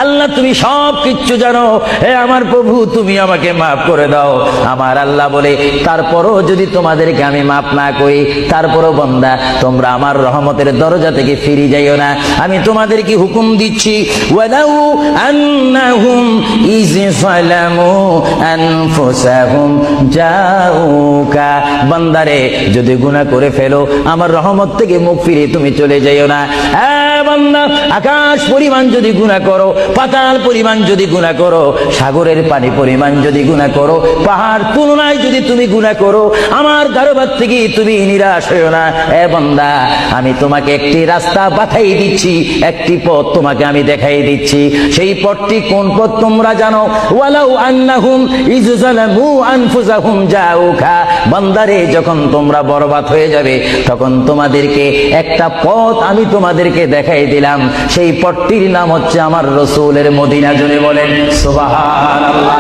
আল্লাহ তুমি সব কিচ্ছু জানো, হে আমার প্রভু তুমি আমাকে মাফ করে দাও। আমার আল্লাহ বলে, তারপরও যদি তোমাদেরকে আমি মাফ না করি, তারপরও বান্দা তোমরা আমার রহমতের দরজা থেকে ফিরে যাইও না। আমি তোমাদেরকে হুকুম দিচ্ছি, ওয়ালাউ আন্নাহুম ইয যালামু আনফুসাহুম জাউকা, বান্দারে যদি গুনাহ করে ফেলো আমার রহমত থেকে মুখ ফিরে তুমি চলে যাইও না। বান্দা, আকাশ পরিমাণ যদি গুনাহ করো, পাতাল পরিমাণ যদি গুনাহ করো, সাগরের পানি পরিমাণ যদি গুনাহ করো, পাহাড় তুলনায় যদি তুমি গুনাহ করো, আমার দরবার থেকে তুমি নিরাশ হইও না। বান্দা, আমি তোমাকে একটি রাস্তা পাঠাই দিচ্ছি, একটি পথ তোমাকে আমি দেখাই দিচ্ছি। সেই পথটি কোন পথ তোমরা জানো? ওয়ালাউ আন্নাহুম ইয যালামু আনফুসাহুম জাউকা, বান্দারে যখন তোমরা বরবাদ হয়ে যাবে তখন তোমাদেরকে একটা পথ আমি তোমাদেরকে দেখাই দিলাম, সেই পথটির নাম হচ্ছে আমার রাসূলের মদিনা। জোরে বলেন সুবহানাল্লাহ।